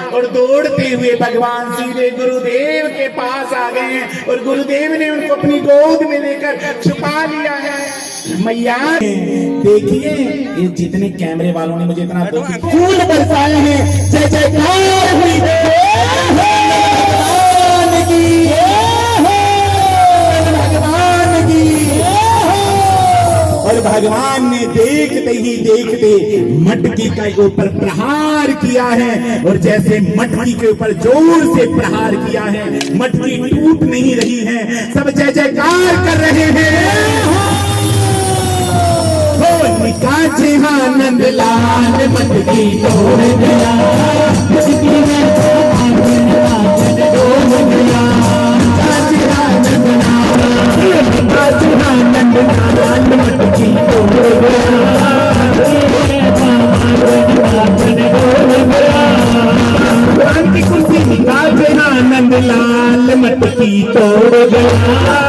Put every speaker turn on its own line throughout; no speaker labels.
और दौड़ते हुए भगवान सीधे गुरुदेव के पास आ गए हैं और गुरुदेव ने उनको अपनी गोद में लेकर छुपा लिया है। मैया देखिए, ये जितने कैमरे वालों ने मुझे इतना फूल बरसाए हैं, जय जयकार हुई भगवान की। और भगवान ने देखते ही देखते मटकी के ऊपर प्रहार किया है, और जैसे मटकी के ऊपर जोर से प्रहार किया है, मटकी टूट नहीं रही है, सब जय जयकार कर रहे हैं। निकाचे आनंद लाल मटकी तोड़ गया, मटकी में आनंद तोड़ गया, निकाचे आनंद लाल मटकी तोड़ गया, की कुर्सी निकाचे आनंद लाल मटकी तोड़ गया,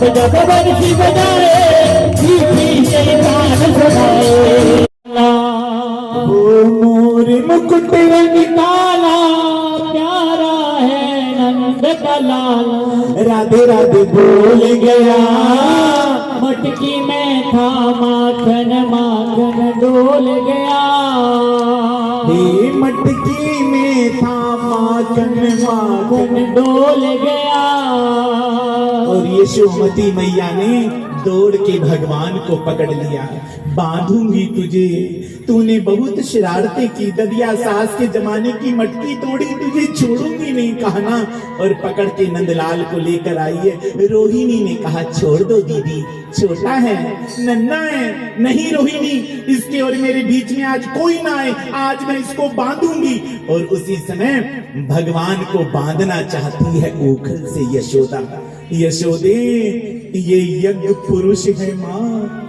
जब बरसी बजाए मोर मुकुट रंग काला, प्यारा है नंद का लाला, राधे राधे बोल गया, मटकी में था माखन माखन डोल गया, मटकी में था माखन माखन डोल गया। और यशोमती मैया ने दौड़ के भगवान को पकड़ लिया, बांधूंगी तुझे, तूने बहुत शरारतें की, ददिया सास के जमाने की मटकी तोड़ी, तुझे छोड़ूंगी नहीं कहा ना। और पकड़ के नंदलाल को लेकर आई है। रोहिणी ने कहा छोड़ दो दीदी, छोटा है, नन्हा है, नहीं रोहिणी, इसके और मेरे बीच में आज कोई ना आए, आज मैं इसको बांधूंगी। और उसी समय भगवान को बांधना चाहती है ओखल से यशोदा। यशोदे, ये यज्ञ पुरुष है माँ,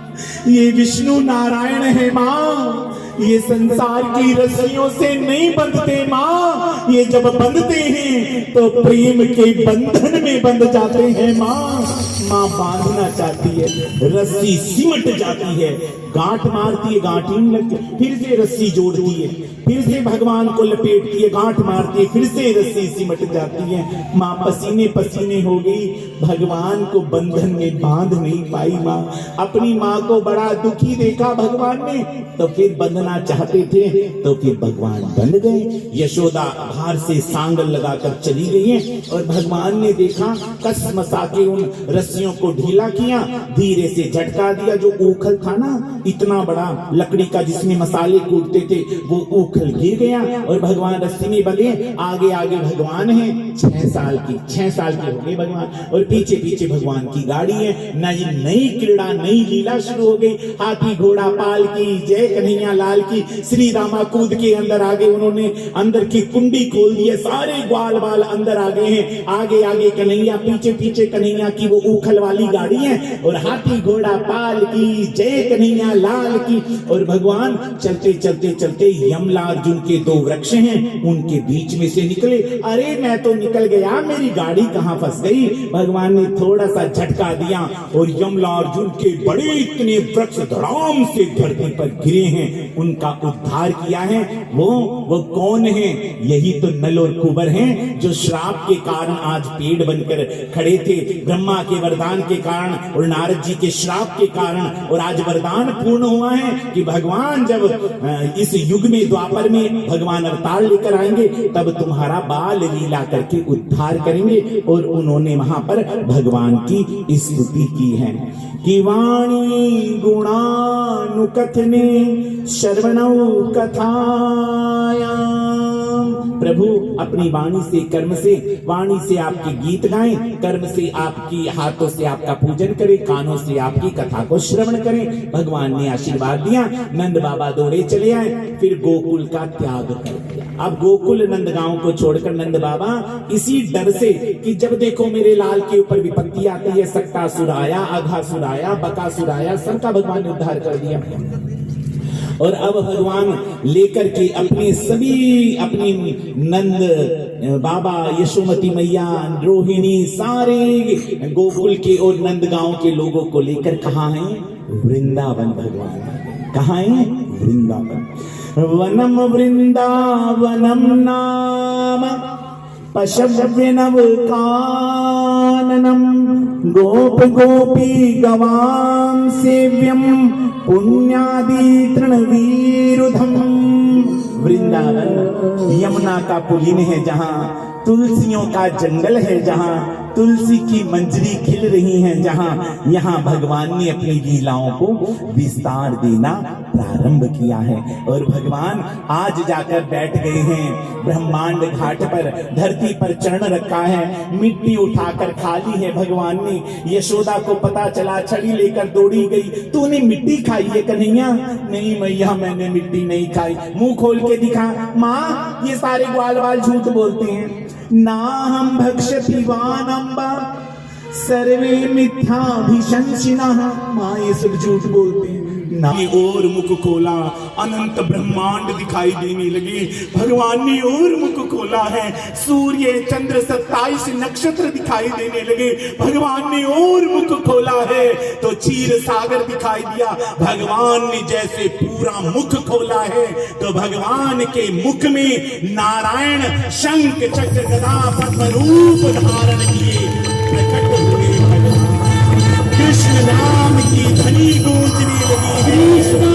ये विष्णु नारायण है माँ, ये संसार की रस्सियों से नहीं बंधते माँ, ये जब बंधते हैं तो प्रेम के बंधन में बंध जाते हैं माँ। माँ बांधना चाहती है, रस्सी सिमट जाती है, गांठ मारती है, गांठ ही लगती, फिर से रस्सी जोड़ती है, फिर से भगवान को लपेटती है, गांठ मारती है, फिर से रस्सी सिमट जाती है। माँ पसीने पसीने हो गई, भगवान को बंधन में बांध नहीं पाई। माँ अपनी माँ को बड़ा दुखी देखा भगवान ने, तो फिर बंधना चाहते थे, तो फिर भगवान बंध गए। यशोदा बाहर से सांगल लगाकर चली गई है, और भगवान ने देखा, कस मसा के उन रस्सियों को ढीला किया, धीरे से झटका दिया। जो ओखल था ना, इतना बड़ा लकड़ी का जिसमें मसाले कूटते थे, वो ओखल गिर गया, और भगवान रस्सी में बंधे। आगे आगे भगवान है, 6 साल के हो गए भगवान, और पीछे पीछे भगवान की गाड़ी है। नई क्रीड़ा, नई लीला शुरू हो गई। हाथी घोड़ा पाल की, जय कन्हैया लाल की। श्री रामा कूद के अंदर आ गए, उन्होंने अंदर की कुंडी खोल दी है, सारे ग्वाल बाल अंदर आ गए हैं। आगे आगे कन्हैया, पीछे पीछे कन्हैया की वो ओखल वाली गाड़ी है, और हाथी घोड़ा पाल की, जय कन्हैया लाल की। और भगवान चलते चलते चलते यमला अर्जुन के 2 वृक्ष हैं, उनके बीच में से निकले। अरे मैं तो निकल गया, मेरी गाड़ी कहाँ फंस गई। भगवान ने थोड़ा सा झटका दिया, और यमला अर्जुन के बड़े इतने वृक्ष धड़ाम से धरती पर गिरे हैं, उनका उद्धार किया है। वो कौन है? यही तो नल और कुंवर हैं, जो श्राप के कारण आज पेड़ बनकर खड़े थे, ब्रह्मा के वरदान के कारण और नारद जी के श्राप के कारण। और आज वरदान पूर्ण हुआ है कि भगवान जब इस युग में, द्वापर में भगवान अवतार लेकर आएंगे, तब तुम्हारा बाल लीला करके उद्धार करेंगे। और उन्होंने वहां पर भगवान की स्तुति की है कि वाणी गुणा अनुकथने श्रवणौ कथायाम। प्रभु अपनी वाणी से, कर्म से, वाणी से आपके गीत गाएं, कर्म से आपकी, हाथों से आपका पूजन करें, कानों से आपकी कथा को श्रवण करें। भगवान ने आशीर्वाद दिया, नंद बाबा दौड़े चले आए, फिर गोकुल का त्याग कर दिया। अब गोकुल नंदगांव को छोड़कर नंद बाबा इसी डर से कि जब देखो मेरे लाल के ऊपर विपत्ति आती है, सक्कासुर आया, अघासुर आया, बकासुर आया, सबका भगवान ने उद्धार कर दिया। और अब भगवान लेकर के अपने सभी, अपनी नंद बाबा, यशोमती मैया, रोहिणी, सारे गोकुल के और नंदगांव के लोगों को लेकर कहाँ हैं? वृंदावन। भगवान कहाँ हैं? वृंदावन। वनम वृंदावनम नाम पशव्य नव काननम गोप गोपी गवाम सेव्यम पुण्यादि तृणवीरुधम। वृंदावन यमुना का पुलिन है, जहाँ तुलसियों का जंगल है, जहाँ तुलसी की मंजरी खिल रही है, जहाँ यहाँ भगवान ने अपनी लीलाओं को विस्तार देना प्रारंभ किया है। और भगवान आज जाकर बैठ गए हैं ब्रह्मांड घाट पर, धरती पर चरण रखा है, मिट्टी उठाकर खाली है। भगवान ने, यशोदा को पता चला, छड़ी लेकर दौड़ी गई, तूने मिट्टी खाई है कन्हैया? नहीं मैया, मैंने मिट्टी नहीं खाई। मुंह खोल के दिखा। माँ, ये सारे ग्वाल बाल झूठ बोलते हैं। ना हम भक्षति वानम्बा सर्वे मिथ्याभिशंसिनः। माँ, ये सब झूठ बोलते हैं। ना और मुख खोला, अनंत ब्रह्मांड दिखाई देने लगे। भगवान ने और मुख खोला है, सूर्य चंद्र 27 नक्षत्र दिखाई देने लगे। भगवान ने और मुख खोला है तो क्षीर सागर दिखाई दिया। भगवान ने जैसे पूरा मुख खोला है तो भगवान के मुख में नारायण शंख चक्र गदा पद्म रूप धारण किए प्रकट हुए। कृष्ण नाम की ध्वनि गूंजने लगी। कृष्ण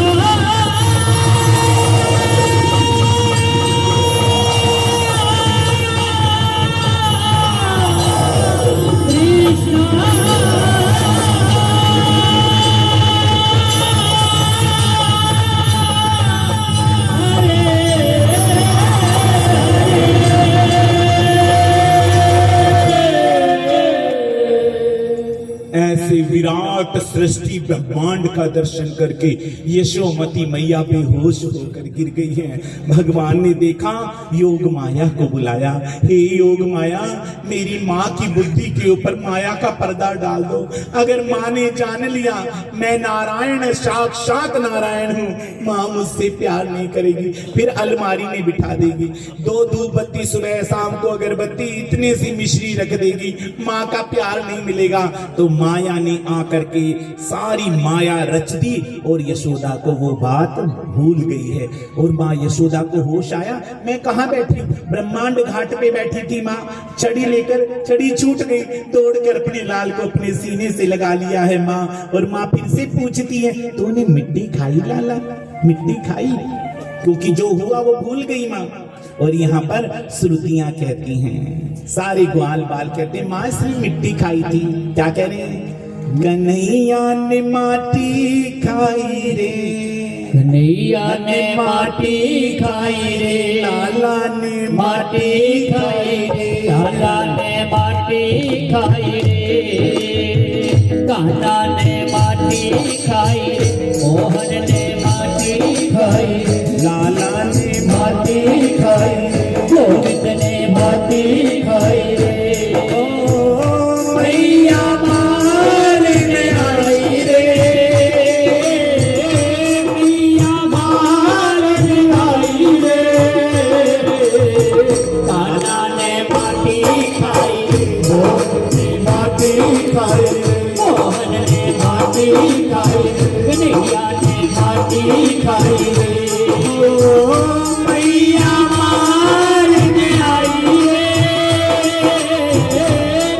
विराट सृष्टि ब्रह्मांड का दर्शन करके यशोमती मैया बेहोश होकर गिर गई है। भगवान ने देखा, योग माया को बुलाया। हे योग माया, मेरी माँ की बुद्धि के ऊपर माया का पर्दा डाल दो। अगर माँ ने जान लिया मैं नारायण, साक्षात नारायण हूँ, माँ मुझसे प्यार नहीं करेगी, फिर अलमारी में बिठा देगी। 2 धूप बत्ती सुबह शाम को अगरबत्ती, इतने सी मिश्री रख देगी, माँ का प्यार नहीं मिलेगा। तो माया ने आकर के सारी माया रच दी और यशोदा को वो बात भूल गई है। और माँ यशोदा को होश आया, मैं कहाँ बैठी? ब्रह्मांड घाट पे बैठी थी माँ। छड़ी लेकर, छड़ी छूट गई, दौड़कर अपने लाल को अपने सीने से लगा लिया है माँ। और माँ फिर से पूछती है, तूने मिट्टी खाई लाला? मिट्टी खाई? क्योंकि जो हुआ वो भूल गई माँ। और यहाँ पर श्रुतियां कहती हैं, सारे ग्वाल बाल कहते हैं, माँ इसने मिट्टी खाई थी। क्या कह रहे हैं? कन्हैया ने माटी खाई रे,
कन्हैया ने माटी खाई रे,
लाला ने
माटी खाई रे, लाला ने माटी खाई रे, कान्हा ने माटी खाई रे, मोहन ने माटी खाई रे,
लाला ने
माटी खाई रे, गोविंद ने माटी खाई रे। मैया मारने आई रे, मैया मारने आई रे, कान्हा ने माटी खाई रे, मोहन ने माटी खाई रे, मोहन ने माटी खाई रे, कन्हैया ने माटी खाई रे। मैया मारने आई रे,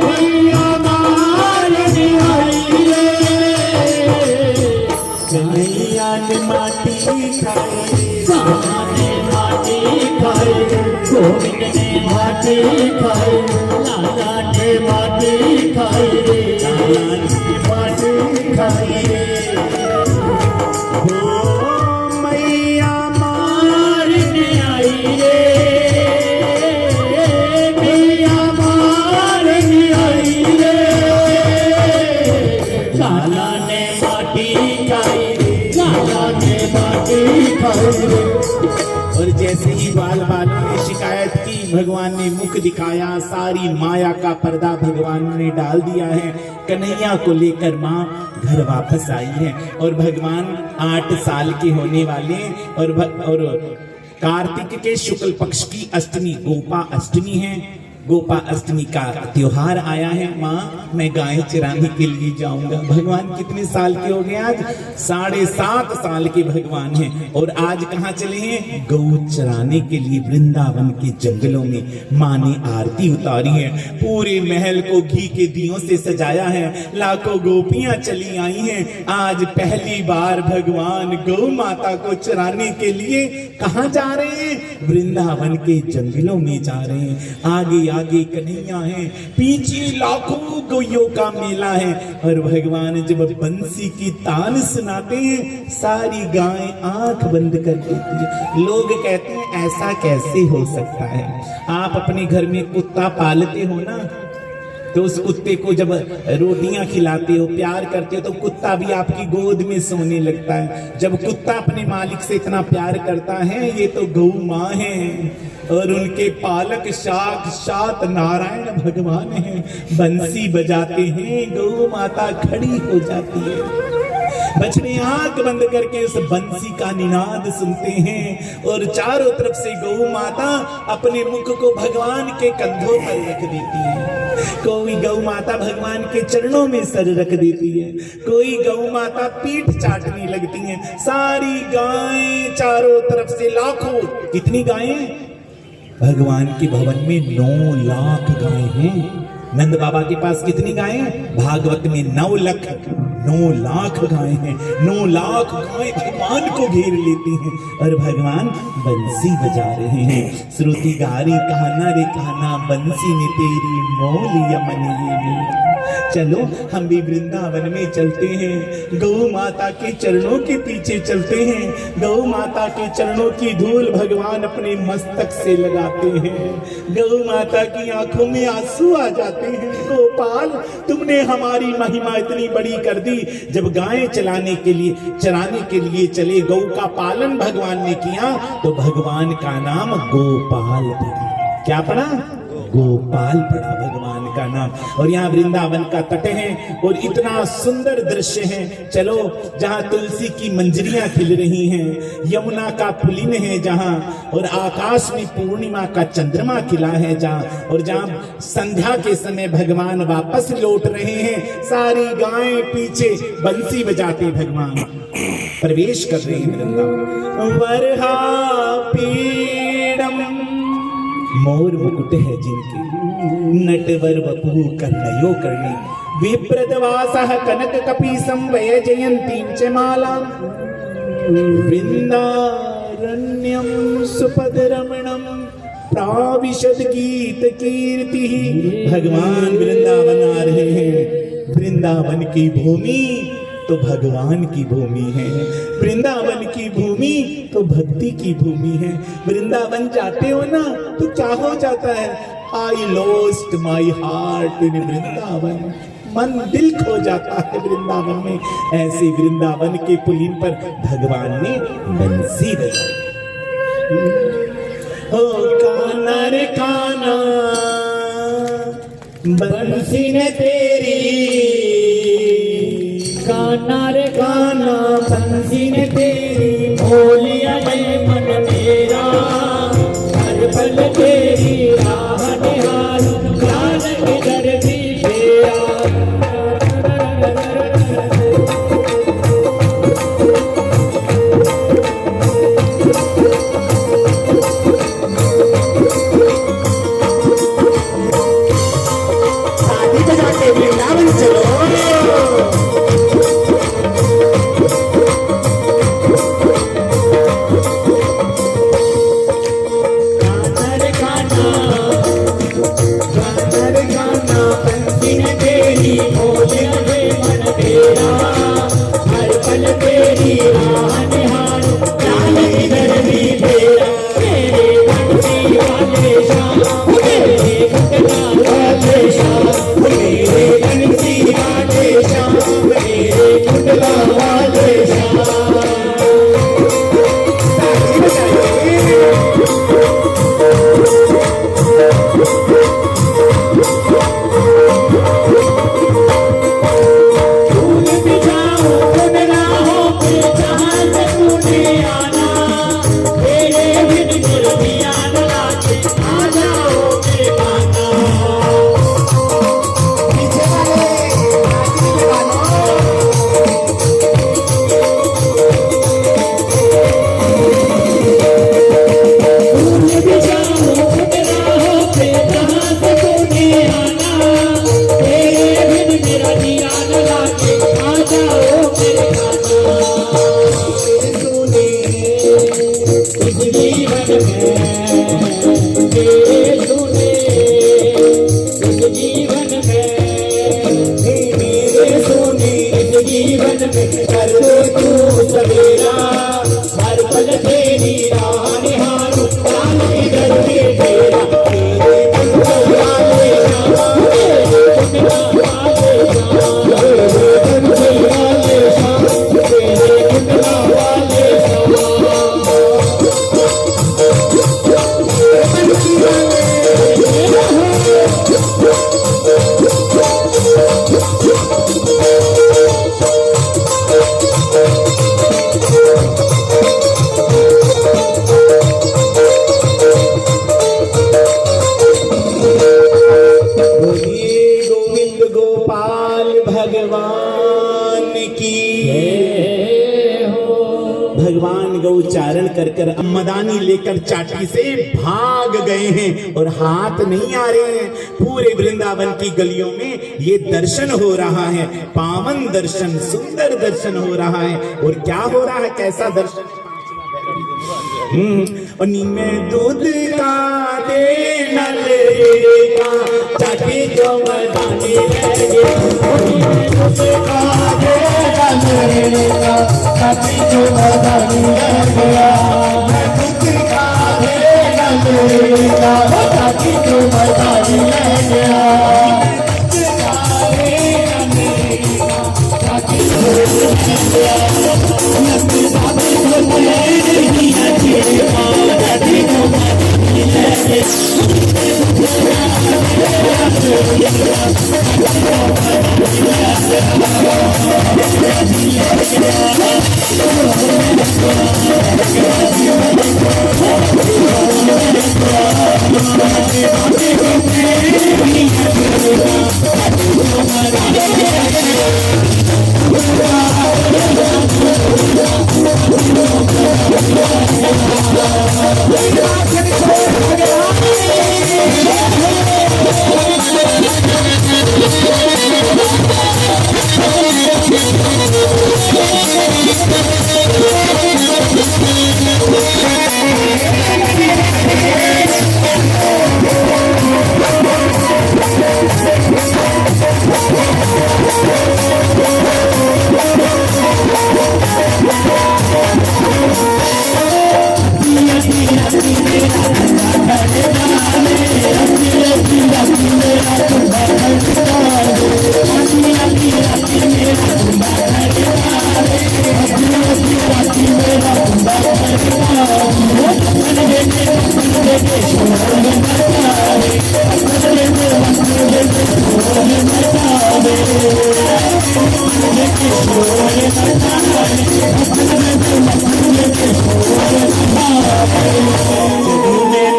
मैया मारने आई रे, कन्हैया ने माटी खाई रे, कान्हा ने माटी खाई रे, गोविंद ने माटी खाई रे, लाला ने माटी खाई रे, लाला ने माटी खाई रे।
खाए रे। और जैसे ही बाल बालों ने शिकायत की, भगवान ने मुख दिखाया, सारी माया का पर्दा भगवान ने डाल दिया है। कन्हैया को लेकर माँ घर वापस आई है और भगवान 8 साल के होने वाले और कार्तिक के शुक्ल पक्ष की अष्टमी गोपा अष्टमी है। गोपा अष्टमी का त्योहार आया है। माँ मैं गाय चराने के लिए जाऊंगा। भगवान कितने साल के हो गए आज? 7.5 साल के भगवान हैं और आज कहाँ चले हैं? गौ चराने के लिए वृंदावन के जंगलों में। माँ ने आरती उतारी है, पूरे महल को घी के दियों से सजाया है, लाखों गोपियां चली आई हैं। आज पहली बार भगवान गौ माता को चराने के लिए कहाँ जा रहे हैं? वृंदावन के जंगलों में जा रहे हैं। आगे आगे कन्हैया है, पीछे लाखों गौयों का मेला है और भगवान जब बंसी की तान सुनाते हैं, सारी गाय आंख बंद कर देती है। लोग कहते हैं ऐसा कैसे हो सकता है? आप अपने घर में कुत्ता पालते हो ना, तो उस कुत्ते को जब रोटियां खिलाते हो, प्यार करते हो, तो कुत्ता भी आपकी गोद में सोने लगता है। जब कुत्ता अपने मालिक से इतना प्यार करता है, ये तो गौ माँ है और उनके पालक साक्षात नारायण भगवान है। बंसी बजाते हैं, गौ माता खड़ी हो जाती है। बछड़े आंख बंद करके उस बंसी का निनाद सुनते हैं और चारों तरफ से गौ माता अपने मुख को भगवान के कंधों पर रख देती है। कोई गौ माता भगवान के चरणों में सर रख देती है, कोई गौ माता पीठ चाटने लगती है। सारी गायें चारों तरफ से लाखों, कितनी गायें? भगवान के भवन में 9 लाख गायें हैं। नंद बाबा के पास कितनी गायें? भागवत में 9 लाख गायें हैं। 9 लाख गायें भगवान को घेर लेती हैं और भगवान बंसी बजा रहे हैं। श्रुति गारी कहना रे कहना, बंसी ने तेरी मोल यमन ये। चलो हम भी वृंदावन में चलते हैं, गौ माता के चरणों के पीछे चलते हैं। गौ माता के चरणों की धूल भगवान अपने मस्तक से लगाते हैं। गौ माता की आंखों में आंसू आ जाते हैं। गोपाल, तुमने हमारी महिमा इतनी बड़ी कर दी। जब गायें चराने के लिए चले, गौ का पालन भगवान ने किया, तो भगवान का नाम गोपाल पड़ा। क्या पड़ा? गोपाल पड़ा भगवान का नाम। और यहाँ वृंदावन का तट है और इतना सुंदर दृश्य है। चलो, जहाँ तुलसी की मंजरियां खिल रही हैं, यमुना का पुलिन है जहाँ, और आकाश में पूर्णिमा का चंद्रमा खिला है जहाँ, और जहाँ संध्या के समय भगवान वापस लौट रहे हैं, सारी गायें पीछे बंसी बजाते भगवान प्रवेश कर रहे हैं वृंदावन। वरहा पीड़म, मोर मुकुट है जिनके, नटवर वपु कर्णयो कर्णी, विप्रदवासः कनक कपीसं वैजयन्तीं च माला, वृंदारण्यं सुपदरमणं प्राविशद गीत कीर्ति। भगवान वृंदावन आ रहे हैं। वृंदावन की भूमि तो भगवान की भूमि है, वृंदावन की भूमि तो भक्ति की भूमि है। वृंदावन जाते हो ना तो क्या हो जाता है? I lost my heart in Vrindavan, मन दिल खो जाता है वृंदावन में। ऐसे वृंदावन के पुलिन पर भगवान ने बंसी बजाई। ओ काना रे काना, बंसी ने तेरी,
काना रे
काना बंसी ने तेरी,
बोलिया ये मन मेरा, हर पल तेरी राह निहारूं, जान किधर भी तेरा।
शादी बजा के वृंदावन चलो। भगवान गौचारण कर कर मदानी लेकर चाटी से भाग गए हैं और हाथ नहीं आ रहे हैं। पूरे वृंदावन की गलियों में ये दर्शन हो रहा है, पावन दर्शन, सुंदर दर्शन हो रहा है। और क्या हो रहा है, कैसा दर्शन? और नीमे दूध का दे नलेगा चाटी जो मदानी लगे, नीमे दूध का दे नलेगा चाटी जो मदानी लगे, दूध का दे नलेगा चाटी जो मदानी लगे, दूध का दे नलेगा चाटी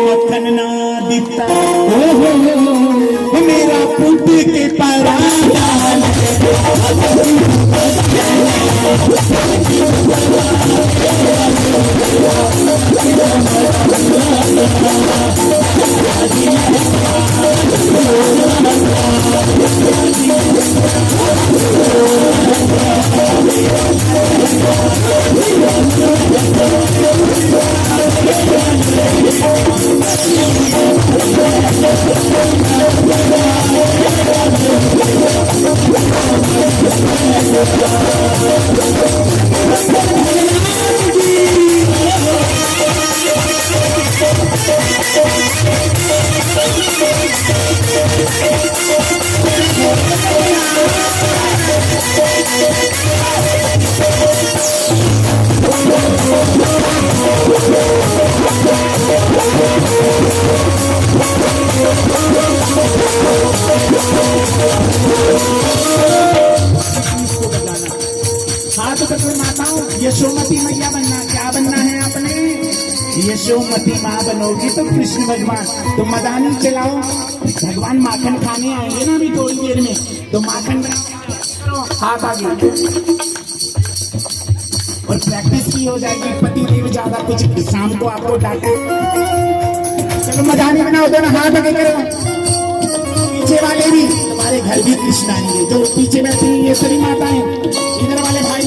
मक्खन ना दिता मेरा पुट के पराया यशोमती मैया बनना, क्या बनना है आपने? यशोमती माँ बनोगी तो कृष्ण भगवान। तो मदानी चलाओ, भगवान माखन खाने आएंगे ना अभी थोड़ी देर में, तो माखन बनाओ, हाथ आगे और प्रैक्टिस की हो जाएगी। पति देव ज्यादा कुछ शाम को आपको डांटे, चलो मदानी बनाओ, दोनों हाथ आगे करो। पीछे वाले भी, तुम्हारे घर भी कृष्ण आएंगे। जो पीछे बैठी ये सभी माताएं, इधर वाले भाई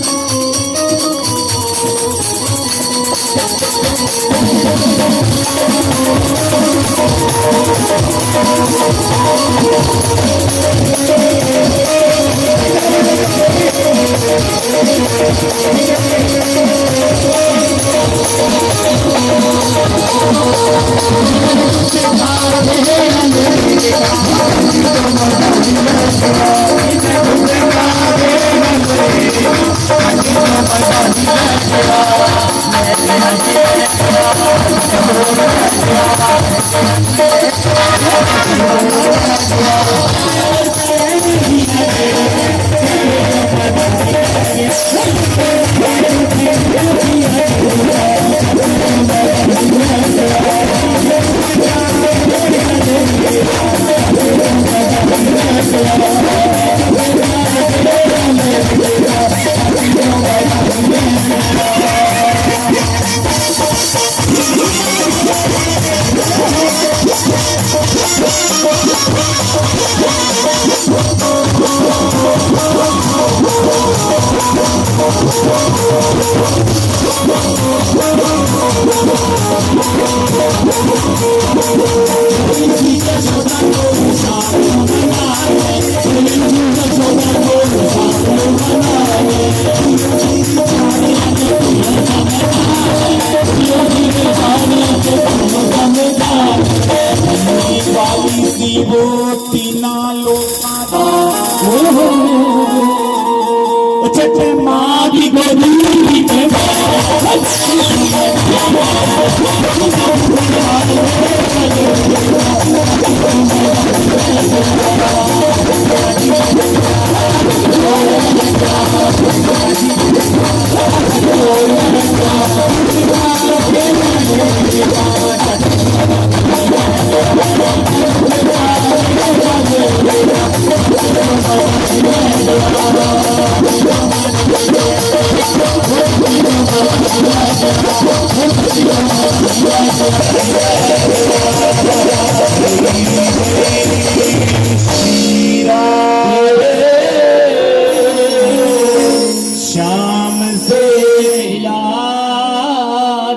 श्याम से
मिला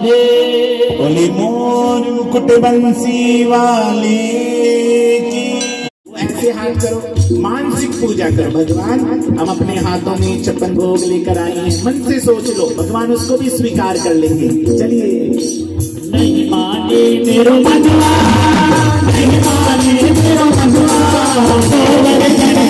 दे
बोले मोर मुकुट बंसी वाले की। ऐसे हाथ करो, मानसिक पूजा करो। भगवान हम अपने हाथों में छप्पन भोग लेकर आए हैं, मन से सोच लो, भगवान उसको भी स्वीकार कर लेंगे। चलिए।
नहीं माने मेरो मनवा, नहीं माने मेरो मनवा, गोवर जन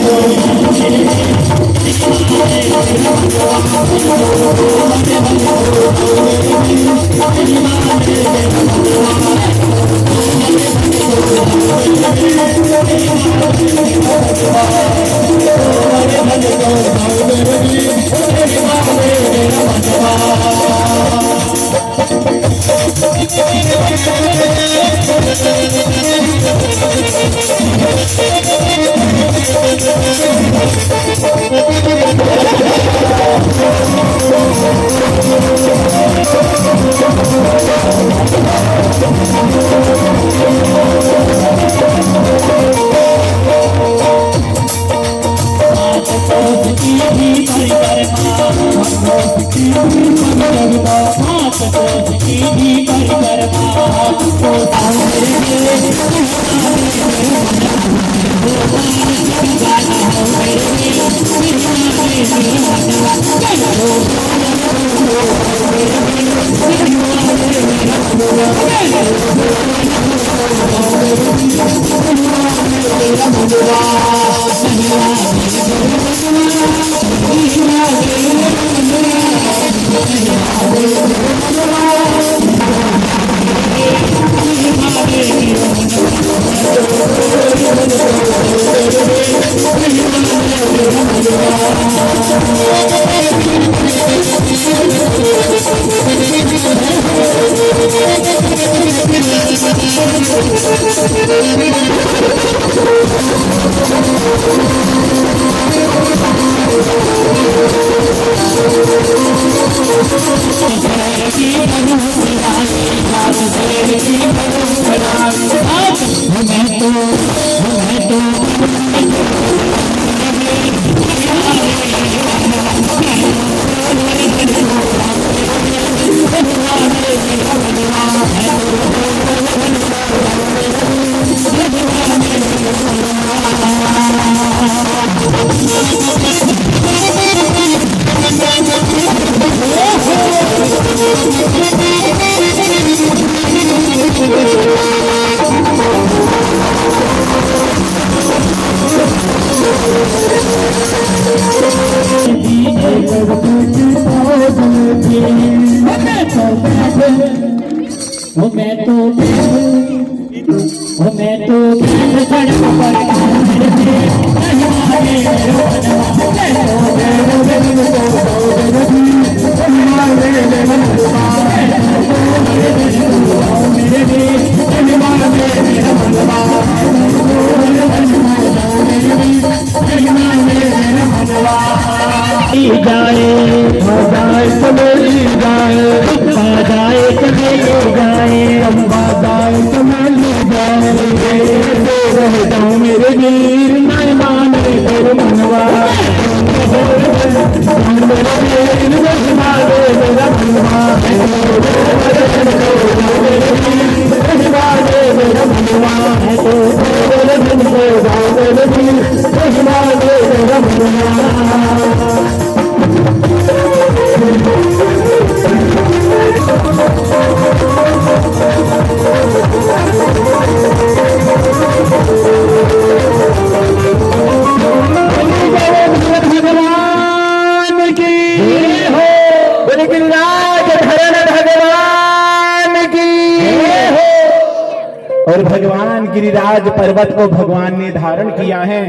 और भगवान गिरिराज पर्वत को भगवान ने धारण किया है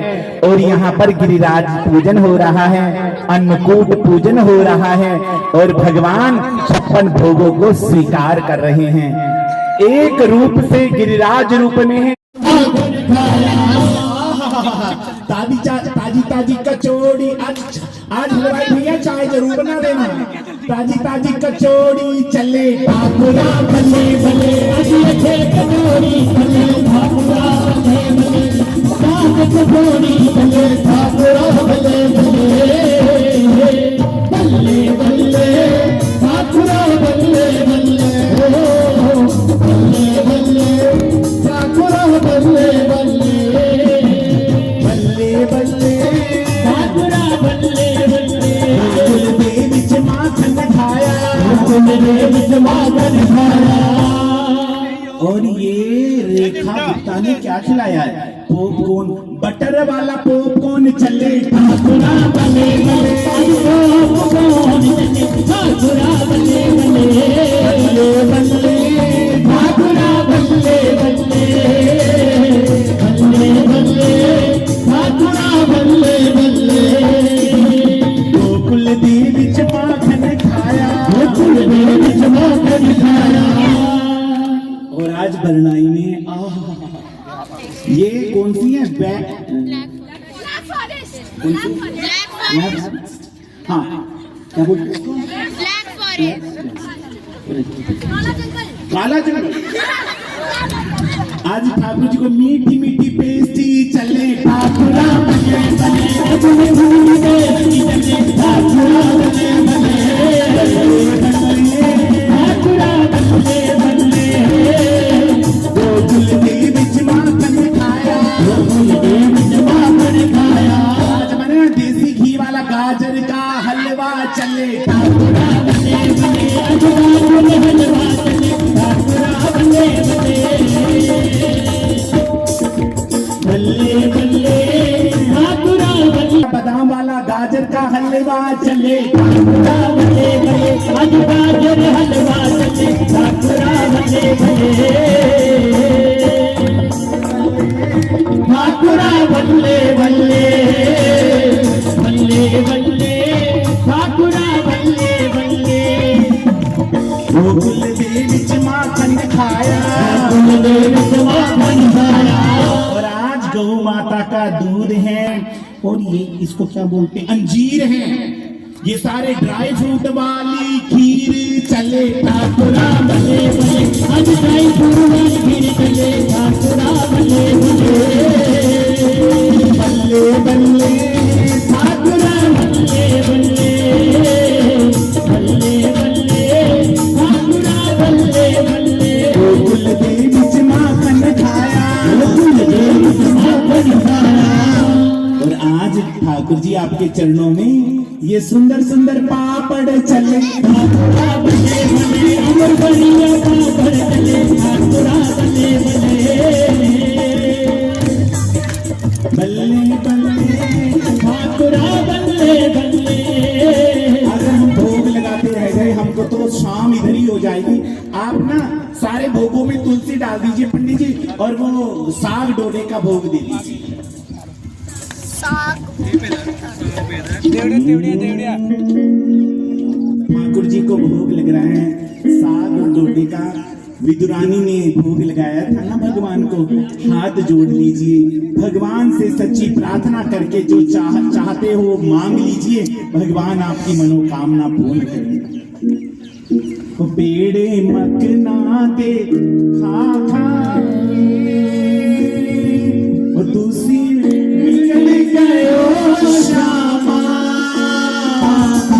और यहाँ पर गिरिराज पूजन हो रहा है, अन्नकूट पूजन हो रहा है और भगवान 56 भोगों को स्वीकार कर रहे हैं। एक रूप से गिरिराज रूप में है। ताजी ताजी कचौड़ी आज हलवाई भैया चाय जरूर बना देना। ताजी ताजी कचौड़ी चले ठाकुरा
बल्ले बल्ले अजी अच्छे कटोरी बल्ले ठाकुरा बल्ले बल्ले साग कटोरी बल्ले ठाकुरा बल्ले बल्ले बल्ले बल्ले ठाकुरा बल्ले बल्ले बल्ले बल्ले ठाकुरा बल्ले बल्ले
बल्ले बल्ले
ठाकुरा बल्ले बल्ले
कुल विच माखन खाया
मेरे विच माखन खाया।
और ये रेखा गुप्ता ने क्या खिलाया है? पॉपकॉर्न, बटर वाला पॉपकॉर्न चले
ठाकुरा बल्ले बल्ले पॉपकॉर्न चले ठाकुरा बल्ले बल्ले बल्ले ठाकुरा बल्ले बल्ले बल्ले बल्ले ठाकुरा बल्ले बल्ले
गोकुल देवी च माखन खाया
गोकुल देवी च माखन खाया।
और आज बरनाई में ये कौन सी है?
ब्लैक फॉरेस्ट
हाँ क्या बोलते हैं?
ब्लैक फॉरेस्ट
काला जंगल। आज ठाकुर जी को मीठी मीठी पेस्टी चले ठाकुरा बल्ले बल्ले
ठाकुरा बल्ले ठाकुरा बल्ले बल्ले
गोकुल देवी च माखन खाया
गोकुल देवी च माखन खाया।
आज बना देसी घी वाला गाजर का हलवा चले
ठाकुरा बल्ले बल्ले गाजर हलवा चले ठाकुरा बल्ले बल्ले बल्ले ठाकुरा बल्ले
बादाम वाला गाजर का हलवा चले
ठाकुरा बल्ले बल्ले आज गाजर हलवा चले ठाकुरा बल्ले बल्ले ठाकुरा बल्ले बल्ले बल्ले बल्ले ठाकुरा बल्ले बल्ले
गोकुल देवी च माखन खाया
गोकुल देवी च माखन खाया।
और आज गौ माता का दूध है और ये इसको क्या बोलते हैं? अंजीर है। ये सारे ड्राई फ्रूट वाली खीर चले
ठाकुरा बल्ले बल्ले आज ड्राई फ्रूट वाली खीर चले ठाकुरा बल्ले बल्ले
बल्ले बल्ले
ठाकुरा बल्ले बल्ले बल्ले बल्ले ठाकुरा बल्ले बल्ले
गोकुल देवी च माखन खाया
गोकुल देवी च माखन खाया।
और आज ठाकुर जी आपके चरणों में ये सुंदर सुंदर पापड़ चले
ठाकुरा बल्ले बल्ले अमर बढ़िया पापड़ चले ठाकुरा बल्ले बल्ले
बल्ले बल्ले
ठाकुरा बल्ले बल्ले।
अगर हम भोग लगाते रह गए हमको तो शाम इधर ही हो जाएगी। आप ना सारे भोगों में तुलसी डाल दीजिए पंडित जी, और वो साग डोडे का भोग दे दीजिए। ठाकुर जी को भोग लग रहा है साग और डोडे का। विदुरानी ने भोग लगाया था ना भगवान को। हाथ जोड़ लीजिए, भगवान से सच्ची प्रार्थना करके जो चाहते हो मांग लीजिए, भगवान आपकी मनोकामना पूर्ण करेंगे। पेड़े मकना दे खा खा तुसी निकल गयो श्यामा।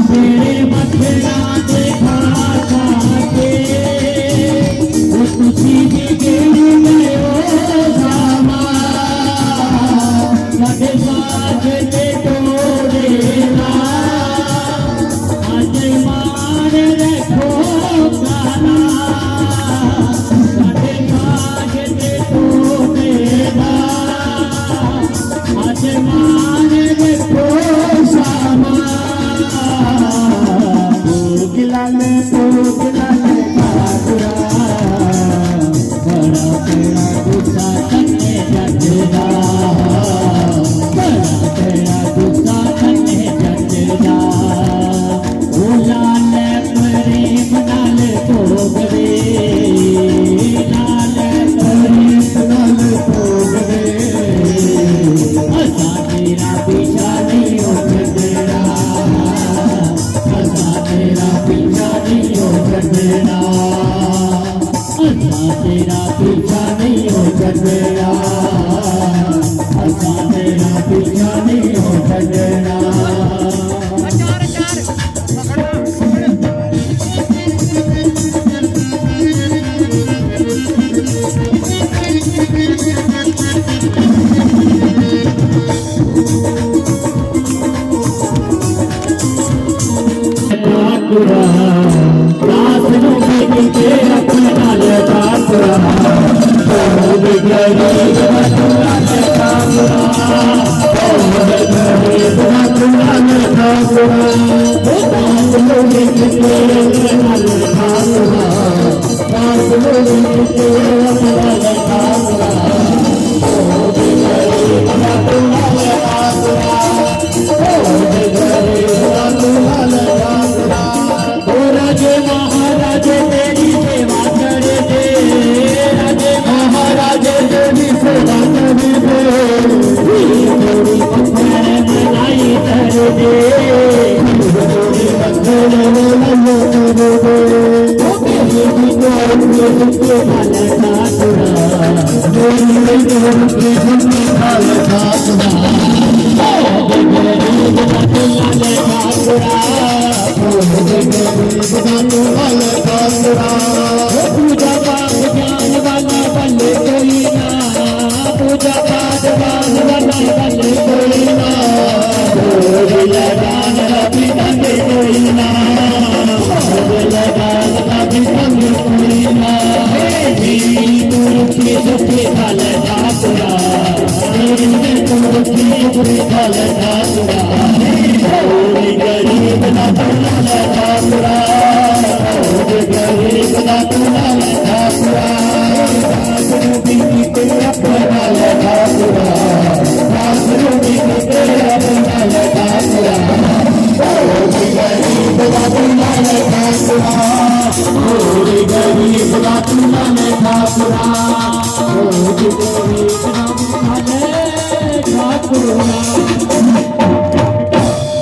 मेरे मथुरा के खाते तुझी निकल गयो श्यामा। सदे साथ ते तोड़ेला आज मान रखो गाना। सदे साथ ते तोड़ेला आज मान रखो श्यामा।
भोग
छड़ना, असा तेरा पीछा नहीं हो छड़ना, असा तेरा पीछा नहीं हो छड़ना।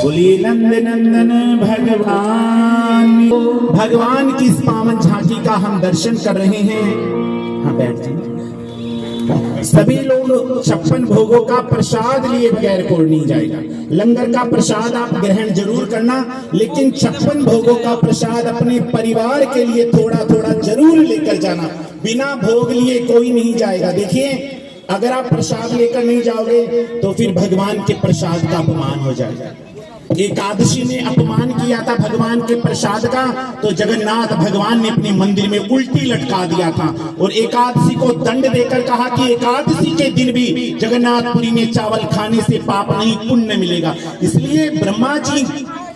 बोलिए नंद नंदन भगवान। भगवान की इस पावन झांकी का हम दर्शन कर रहे हैं। हाँ बैठ जाइए। सभी लोग 56 भोगों का प्रसाद लिए बगैर कोई नहीं जाएगा। लंगर का प्रसाद आप ग्रहण जरूर करना, लेकिन 56 भोगों का प्रसाद अपने परिवार के लिए थोड़ा थोड़ा जरूर लेकर जाना। बिना भोग लिए कोई नहीं जाएगा। देखिए, अगर आप प्रसाद लेकर नहीं जाओगे तो फिर भगवान के प्रसाद का अपमान हो जाएगा। एकादशी ने अपमान किया था भगवान के प्रसाद का, तो जगन्नाथ भगवान ने अपने मंदिर में उल्टी लटका दिया था और एकादशी को दंड देकर कहा कि एकादशी के दिन भी जगन्नाथपुरी में चावल खाने से पाप नहीं पुण्य मिलेगा। इसलिए ब्रह्मा जी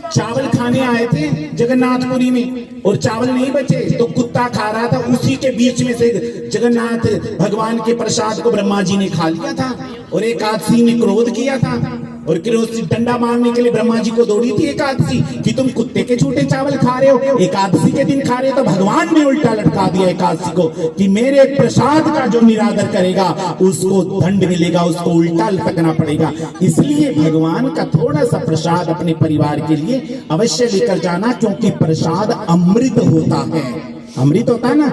चावल खाने आए थे जगन्नाथपुरी में और चावल नहीं बचे तो कुत्ता खा रहा था, उसी के बीच में से जगन्नाथ भगवान के प्रसाद को ब्रह्मा जी ने खा लिया था और एकादशी ने क्रोध किया था और डंडा मारने के लिए ब्रह्मा जी को दौड़ी थी एकादशी कि तुम कुत्ते के छोटे चावल खा रहे हो, एकादशी के दिन खा रहे हो। तो भगवान ने उल्टा लटका दिया एकादशी को कि मेरे प्रसाद का जो निरादर करेगा उसको दंड मिलेगा, उसको उल्टा लटकना पड़ेगा। इसलिए भगवान का थोड़ा सा प्रसाद अपने परिवार के लिए अवश्य लेकर जाना, क्योंकि प्रसाद अमृत होता है। अमृत होता है ना।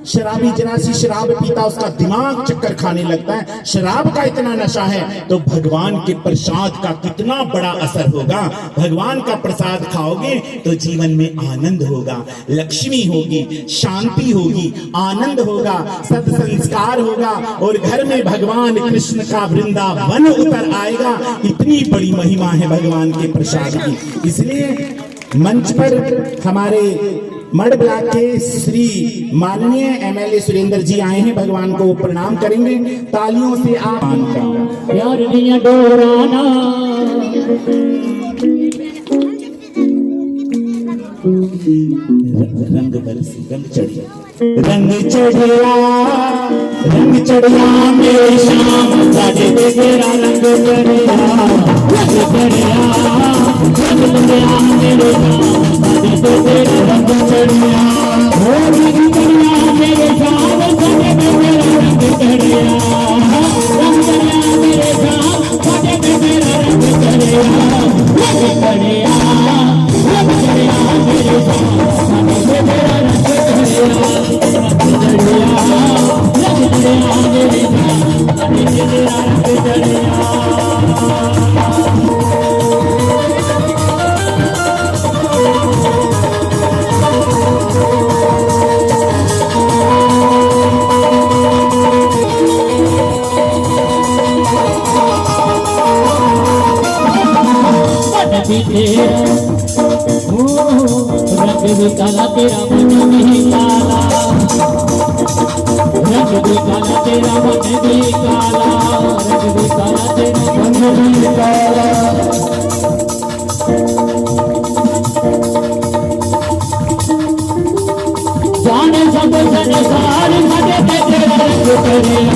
शराबी जरा सी शराब पीता उसका दिमाग चक्कर खाने लगता है। शराब का इतना नशा है तो भगवान के प्रसाद का कितना बड़ा असर होगा। भगवान का प्रसाद खाओगे तो जीवन में आनंद होगा, लक्ष्मी होगी, शांति होगी, आनंद होगा, सत्संस्कार होगा और घर में भगवान कृष्ण का वृंदावन उतर आएगा। इतनी बड़ी महिमा है भगवान के प्रसाद की। इसलिए मंच पर हमारे मड ब्लॉक के श्री माननीय एमएलए सुरेंद्र जी आए हैं। भगवान को प्रणाम करेंगे तालियों से। आप
प्यार दिया डोराना
रंग बरसी रंग चढ़िया, रंग चढ़िया, रंग चढ़िया मेरी शाम साजे पे तेरा रंग चढ़िया, रंग चढ़िया, रंग चढ़िया मेरे शाम साजे पे तेरा रंग चढ़िया, रंग चढ़िया मेरे शाम साजे पे तेरा रंग चढ़िया, रंग चढ़िया मेरे शाम साजे पे तेरा रंग चढ़िया, रंग चढ़िया, रंग चढ़िया मेरे शाम साजे पे तेरा रंग
तेरा मन भी काला, रंग भी काला तेरा मन भी काला, रंग भी काला तेरा मन भी काला। जाने सब संसार सजे तेरा रंग चढ़िया,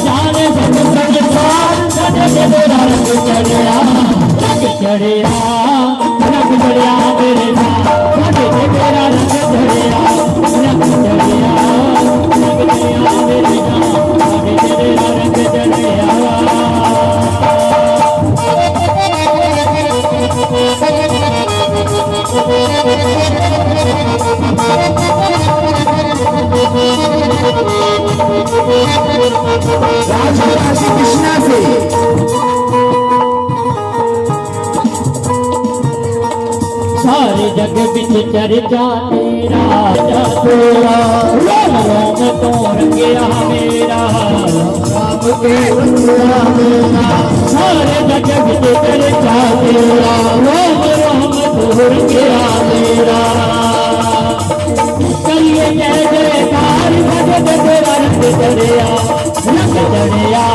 जाने सब संसार सजे तेरा रंग चढ़िया, रंग चढ़िया, रंग चढ़िया मेरे साथ सजे तेरा रंग चढ़िया, रंग चढ़िया, रंग चढ़िया मेरे साथ सजे तेरा रंग चढ़िया।
राजा काशी कृष्णा से
सारे जग बिच चर्चा तेरा, तेरा रोम रोम तोड़ गया मेरा, राम के रंगया मेरा। सारे जग बिच चर्चा तेरा, रोम रोम तोड़ गया मेरा। करिए जय जयकार सजे तेरा रंग चढ़िया, रंग चढ़िया,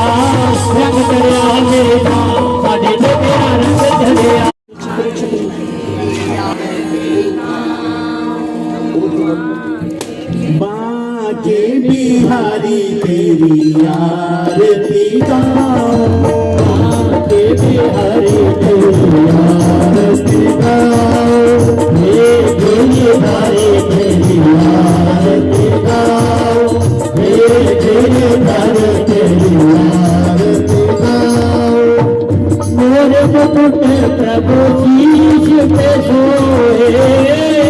रंग चढ़िया मेरा सजे तेरा रंग चढ़िया।
बाके बिहारी तेरी आरती गाओ,
बाके बिहारी तेरी आरती गाओ, हे गिरधारी तेरी आरती गाओ, हे गिरधारी तेरी आरती गाओ। मोरे मुकुट प्रभु शीश पे सोए,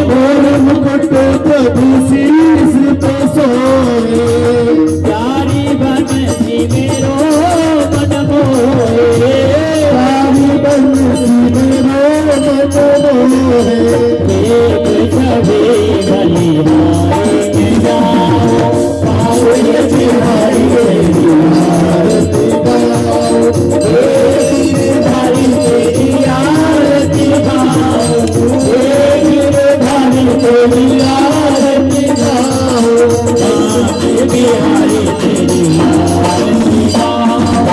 मोरे मुकुट प्रभु शीश पे सोए, प्यारी बंसी मेरो मन मोहे, प्यारी बंसी मेरो मन मोहे। एक छवि बलिहारी जाओ, पावन बिहारी तेरी आरती गाओ, गिरधारी तेरी आरती गाओ, गिरधारी तेरी आरती गाओ, बाके बिहारी तेरी आरती गाओ,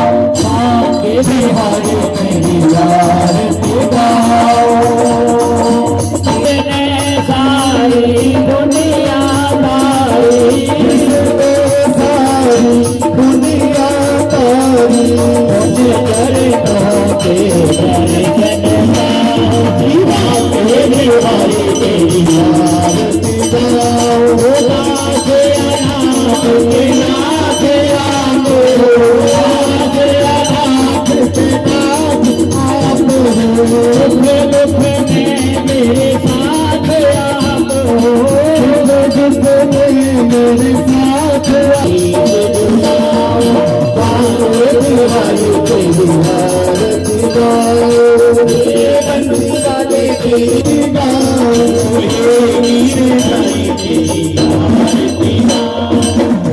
बाके बिहारी तेरी आरती गाओ। तेरे सारी दुनिया तारी, सारी दुनिया तारी, मुझे चरणों के दर्शन पाओ, बाके बिहारी तेरी आरती गाओ। नाथ अनाथ के नाथ आप हो, नाथ अनाथ के नाथ आप हो, दुख दुख में मेरे साथ आप हो, दुख में मेरे साथ आओ। बाके बिहारी तेरी आरती गाओ, हे बंसी तेरी गाओ, हे गिरधारी तेरी आरती गाओ,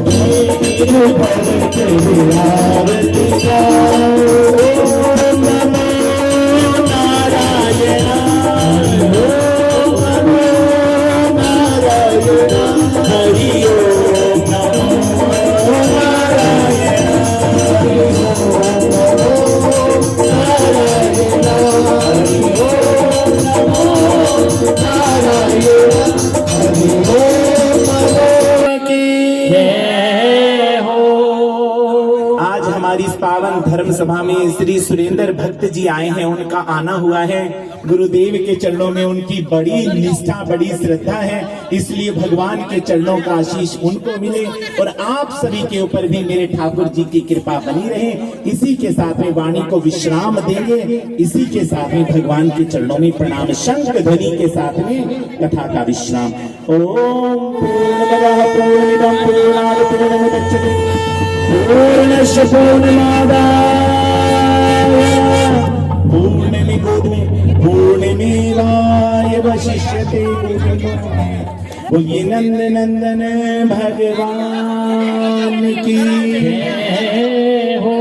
हे गिरधारी तेरी आरती गाओ। ओम नमो नारायण, ओम नमो नारायण, हरि ओम नमो नारायण, हरि ओम नमो नारायण, हरि ओम नमो नारायण, हरि ओम नमो की जय हो।
आज हमारी इस पावन धर्म सभा में श्री सुरेंद्र भक्त जी आए हैं, उनका आना हुआ है। गुरुदेव के चरणों में उनकी बड़ी निष्ठा, बड़ी श्रद्धा है, इसलिए भगवान के चरणों का आशीष उनको मिले और आप सभी के ऊपर भी मेरे ठाकुर जी की कृपा बनी रहे। इसी के साथ में वाणी को विश्राम देंगे, इसी के साथ में भगवान के चरणों में प्रणाम, शंख ध्वनि के साथ में कथा का विश्राम। ओम पूर्णमदः पूर्णमिदं पूर्णात् पूर्णमुदच्यते पूर्णस्य पूर्णमादाय पूर्णमेवावशिष्यते। बोलिए नंद नंदन भगवान की जय हो।